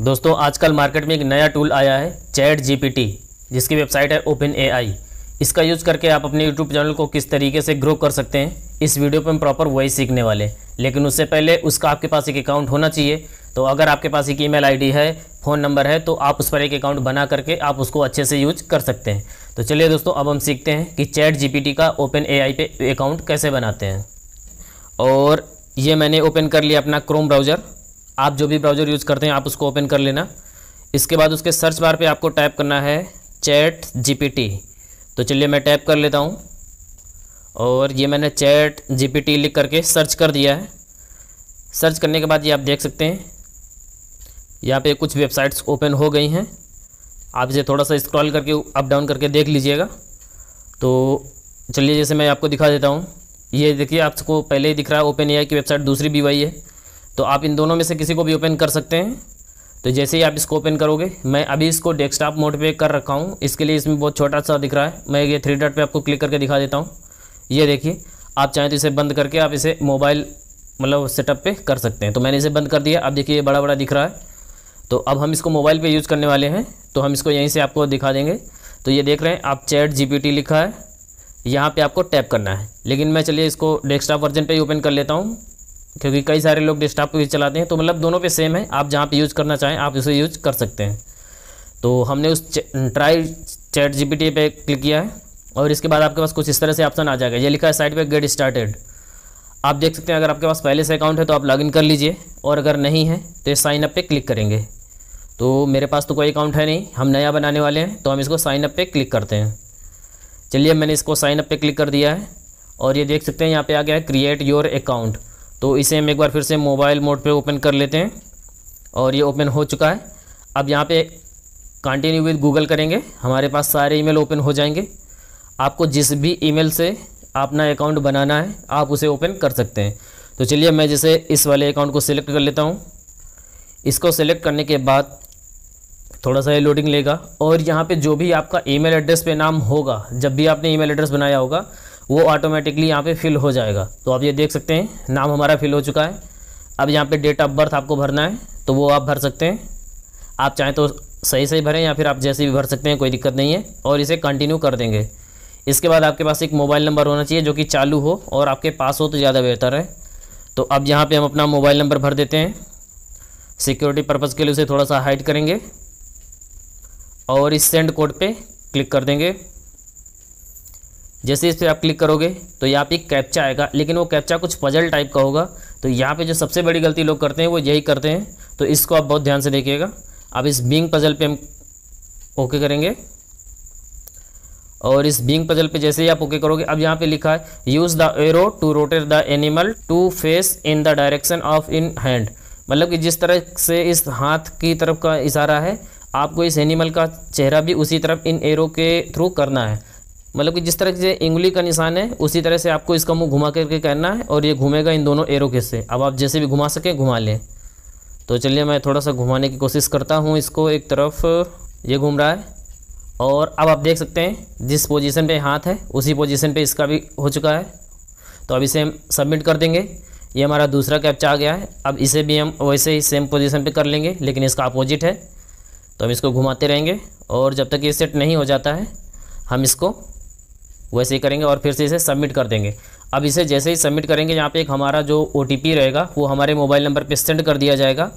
दोस्तों आजकल मार्केट में एक नया टूल आया है चैट जीपीटी, जिसकी वेबसाइट है ओपन एआई। इसका यूज़ करके आप अपने यूट्यूब चैनल को किस तरीके से ग्रो कर सकते हैं, इस वीडियो पे हम प्रॉपर वही सीखने वाले हैं। लेकिन उससे पहले उसका आपके पास एक अकाउंट होना चाहिए। तो अगर आपके पास एक ईमेल आईडी है, फ़ोन नंबर है, तो आप उस पर एक अकाउंट बना करके आप उसको अच्छे से यूज कर सकते हैं। तो चलिए दोस्तों, अब हम सीखते हैं कि चैट जीपीटी का ओपन एआई पे अकाउंट कैसे बनाते हैं। और ये मैंने ओपन कर लिया अपना क्रोम ब्राउज़र। आप जो भी ब्राउज़र यूज़ करते हैं आप उसको ओपन कर लेना। इसके बाद उसके सर्च बार पे आपको टाइप करना है चैट जीपीटी। तो चलिए मैं टाइप कर लेता हूँ और ये मैंने चैट जीपीटी लिख करके सर्च कर दिया है। सर्च करने के बाद ये आप देख सकते हैं यहाँ पे कुछ वेबसाइट्स ओपन हो गई हैं। आप इसे थोड़ा सा स्क्रॉल करके अप डाउन करके देख लीजिएगा। तो चलिए जैसे मैं आपको दिखा देता हूँ, ये देखिए आपको पहले ही दिख रहा है ओपन एआई की वेबसाइट, दूसरी भी वही है। तो आप इन दोनों में से किसी को भी ओपन कर सकते हैं। तो जैसे ही आप इसको ओपन करोगे, मैं अभी इसको डेस्कटॉप मोड पे कर रखा हूँ, इसके लिए इसमें बहुत छोटा सा दिख रहा है। मैं ये 3 डॉट पे आपको क्लिक करके दिखा देता हूँ। ये देखिए, आप चाहें तो इसे बंद करके आप इसे मोबाइल सेटअप पे कर सकते हैं। तो मैंने इसे बंद कर दिया। अब देखिए ये बड़ा बड़ा दिख रहा है। तो अब हम इसको मोबाइल पे यूज़ करने वाले हैं, तो हम इसको यहीं से आपको दिखा देंगे। तो ये देख रहे हैं आप चैट जीपीटी लिखा है, यहाँ पे आपको टैप करना है। लेकिन मैं चलिए इसको डेस्कटॉप वर्जन पे ही ओपन कर लेता हूँ, क्योंकि कई सारे लोग डेस्कटॉप पे चलाते हैं। तो दोनों पे सेम है, आप जहाँ पे यूज़ करना चाहें आप इसे यूज़ कर सकते हैं। तो हमने उस ट्राई चैट जीपीटी पे क्लिक किया है और इसके बाद आपके पास कुछ इस तरह से ऑप्शन आ जाएगा। ये लिखा है साइड पे गेट स्टार्टेड। आप देख सकते हैं अगर आपके पास पहले से अकाउंट है तो आप लॉगिन कर लीजिए, और अगर नहीं है तो साइन अप पे क्लिक करेंगे। तो मेरे पास तो कोई अकाउंट है नहीं, हम नया बनाने वाले हैं, तो हम इसको साइन अप पे क्लिक करते हैं। चलिए मैंने इसको साइन अप पे क्लिक कर दिया है और ये देख सकते हैं यहाँ पे आ गया है क्रिएट योर अकाउंट। तो इसे हम एक बार फिर से मोबाइल मोड पे ओपन कर लेते हैं और ये ओपन हो चुका है। अब यहाँ पे कंटिन्यू विद गूगल करेंगे, हमारे पास सारे ईमेल ओपन हो जाएंगे। आपको जिस भी ईमेल से अपना अकाउंट बनाना है आप उसे ओपन कर सकते हैं। तो चलिए मैं जैसे इस वाले अकाउंट को सिलेक्ट कर लेता हूँ। इसको सिलेक्ट करने के बाद थोड़ा सा ये लोडिंग लेगा और यहाँ पे जो भी आपका ईमेल एड्रेस पे नाम होगा, जब भी आपने ईमेल एड्रेस बनाया होगा, वो ऑटोमेटिकली यहाँ पे फिल हो जाएगा। तो आप ये देख सकते हैं नाम हमारा फिल हो चुका है। अब यहाँ पे डेट ऑफ बर्थ आपको भरना है, तो वो आप भर सकते हैं। आप चाहें तो सही सही भरें या फिर आप जैसे भी भर सकते हैं, कोई दिक्कत नहीं है। और इसे कंटिन्यू कर देंगे। इसके बाद आपके पास एक मोबाइल नंबर होना चाहिए जो कि चालू हो और आपके पास हो तो ज़्यादा बेहतर है। तो अब यहाँ पर हम अपना मोबाइल नंबर भर देते हैं। सिक्योरिटी पर्पज़ के लिए उसे थोड़ा सा हाइड करेंगे और इस सेंड कोड पे क्लिक कर देंगे। जैसे इस पर आप क्लिक करोगे तो यहाँ पे एक कैप्चा आएगा, लेकिन वो कैप्चा कुछ पजल टाइप का होगा। तो यहाँ पे जो सबसे बड़ी गलती लोग करते हैं वो यही करते हैं, तो इसको आप बहुत ध्यान से देखिएगा। अब इस बीइंग पजल पे हम ओके करेंगे और इस बीइंग पजल पे जैसे ही आप ओके करोगे, अब यहाँ पे लिखा है use the arrow to rotate the animal to face in the direction of in hand. मतलब कि जिस तरह से इस हाथ की तरफ का इशारा है, आपको इस एनिमल का चेहरा भी उसी तरफ इन एरो के थ्रू करना है। मतलब कि जिस तरह से उंगली का निशान है उसी तरह से आपको इसका मुंह घुमा करके करना है और ये घूमेगा इन दोनों एरो के से। अब आप जैसे भी घुमा सकें घुमा लें। तो चलिए मैं थोड़ा सा घुमाने की कोशिश करता हूँ इसको एक तरफ, ये घूम रहा है। और अब आप देख सकते हैं जिस पोजीशन पे हाथ है उसी पोजीशन पे इसका भी हो चुका है। तो अब इसे हम सबमिट कर देंगे। ये हमारा दूसरा कैप्चा आ गया है। अब इसे भी हम वैसे ही सेम पोजीशन पे कर लेंगे, लेकिन इसका अपोजिट है। तो हम इसको घुमाते रहेंगे और जब तक ये सेट नहीं हो जाता है हम इसको वैसे ही करेंगे और फिर से इसे सबमिट कर देंगे। अब इसे जैसे ही सबमिट करेंगे, यहाँ पे एक हमारा जो OTP रहेगा वो हमारे मोबाइल नंबर पे सेंड कर दिया जाएगा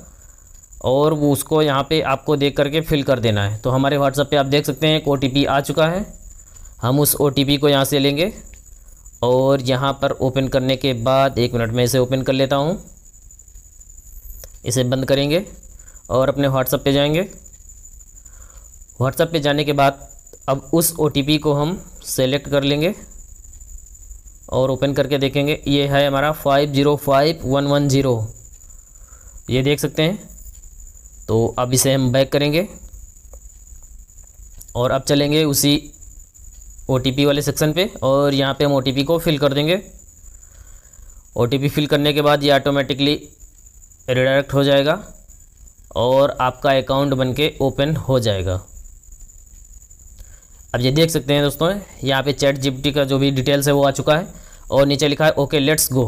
और वो उसको यहाँ पे आपको देख करके फिल कर देना है। तो हमारे व्हाट्सएप पे आप देख सकते हैं एक OTP आ चुका है। हम उस OTP को यहाँ से लेंगे और यहाँ पर ओपन करने के बाद 1 मिनट में इसे ओपन कर लेता हूँ। इसे बंद करेंगे और अपने व्हाट्सएप पे जाएंगे। व्हाट्सएप पे जाने के बाद अब उस OTP को हम सेलेक्ट कर लेंगे और ओपन करके देखेंगे। ये है हमारा 505110, ये देख सकते हैं। तो अब इसे हम बैक करेंगे और अब चलेंगे उसी OTP वाले सेक्शन पे और यहाँ पे हम OTP को फिल कर देंगे। OTP फिल करने के बाद ये ऑटोमेटिकली रिडायरेक्ट हो जाएगा और आपका अकाउंट बनके ओपन हो जाएगा। अब ये देख सकते हैं दोस्तों, यहाँ पे चैट जीपीटी का जो भी डिटेल्स है वो आ चुका है और नीचे लिखा है ओके लेट्स गो।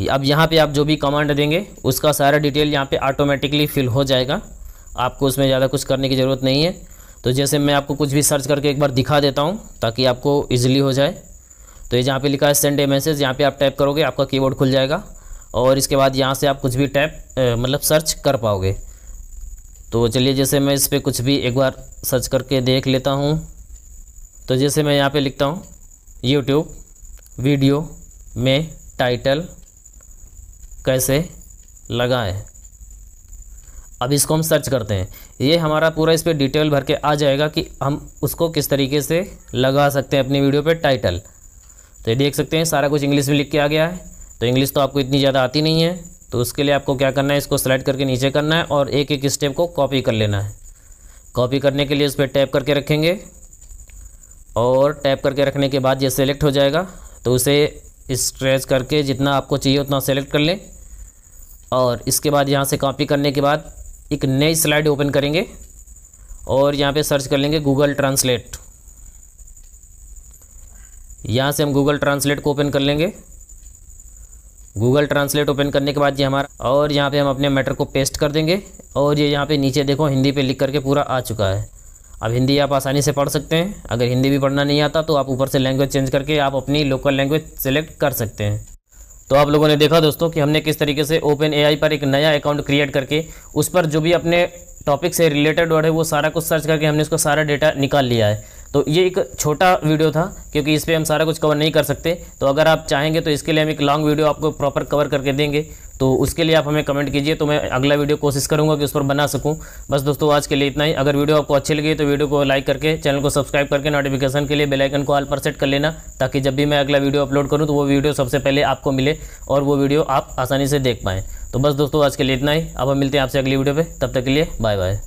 अब यहाँ पे आप जो भी कमांड देंगे उसका सारा डिटेल यहाँ पे ऑटोमेटिकली फिल हो जाएगा आपको उसमें ज़्यादा कुछ करने की ज़रूरत नहीं है। तो जैसे मैं आपको कुछ भी सर्च करके एक बार दिखा देता हूँ ताकि आपको ईजिली हो जाए। तो ये जहाँ पे लिखा है सेंड ए मैसेज, यहाँ पे आप टैप करोगे, आपका कीबोर्ड खुल जाएगा और इसके बाद यहाँ से आप कुछ भी मतलब सर्च कर पाओगे। तो चलिए जैसे मैं इस पर कुछ भी एक बार सर्च करके देख लेता हूँ। तो जैसे मैं यहाँ पे लिखता हूँ यूट्यूब वीडियो में टाइटल कैसे लगाएं। अब इसको हम सर्च करते हैं। ये हमारा पूरा इस पर डिटेल भर के आ जाएगा कि हम उसको किस तरीके से लगा सकते हैं अपनी वीडियो पे टाइटल। तो ये देख सकते हैं सारा कुछ इंग्लिश में लिख के आ गया है। तो इंग्लिश तो आपको इतनी ज़्यादा आती नहीं है, तो उसके लिए आपको क्या करना है, इसको स्लाइड करके नीचे करना है और एक एक स्टेप को कॉपी कर लेना है। कॉपी करने के लिए उस पर टैप करके रखेंगे और टैप करके रखने के बाद ये सेलेक्ट हो जाएगा। तो उसे स्ट्रेच करके जितना आपको चाहिए उतना सेलेक्ट कर लें और इसके बाद यहाँ से कॉपी करने के बाद एक नई स्लाइड ओपन करेंगे और यहाँ पे सर्च कर लेंगे गूगल ट्रांसलेट। यहाँ से हम गूगल ट्रांसलेट को ओपन कर लेंगे। गूगल ट्रांसलेट ओपन करने के बाद ये हमारा, और यहाँ पे हम अपने मैटर को पेस्ट कर देंगे और ये यहाँ पे नीचे देखो हिंदी पे लिख करके पूरा आ चुका है। अब हिंदी आप आसानी से पढ़ सकते हैं। अगर हिंदी भी पढ़ना नहीं आता तो आप ऊपर से लैंग्वेज चेंज करके आप अपनी लोकल लैंग्वेज सेलेक्ट कर सकते हैं। तो आप लोगों ने देखा दोस्तों कि हमने किस तरीके से ओपन एआई पर एक नया अकाउंट क्रिएट करके उस पर जो भी अपने टॉपिक से रिलेटेड वर्ड है वो सारा कुछ सर्च करके हमने उसका सारा डेटा निकाल लिया है। तो ये एक छोटा वीडियो था क्योंकि इस पर हम सारा कुछ कवर नहीं कर सकते। तो अगर आप चाहेंगे तो इसके लिए हम एक लॉन्ग वीडियो आपको प्रॉपर कवर करके देंगे। तो उसके लिए आप हमें कमेंट कीजिए, तो मैं अगला वीडियो कोशिश करूंगा कि उस पर बना सकूं। बस दोस्तों आज के लिए इतना ही। अगर वीडियो आपको अच्छी लगी तो वीडियो को लाइक करके चैनल को सब्सक्राइब करके नोटिफिकेशन के लिए बेल आइकन को ऑल पर सेट कर लेना, ताकि जब भी मैं अगला वीडियो अपलोड करूँ तो वो वीडियो सबसे पहले आपको मिले और वो वीडियो आप आसानी से देख पाएँ। तो बस दोस्तों आज के लिए इतना ही। अब हम मिलते हैं आपसे अगली वीडियो पर। तब तक के लिए बाय बाय।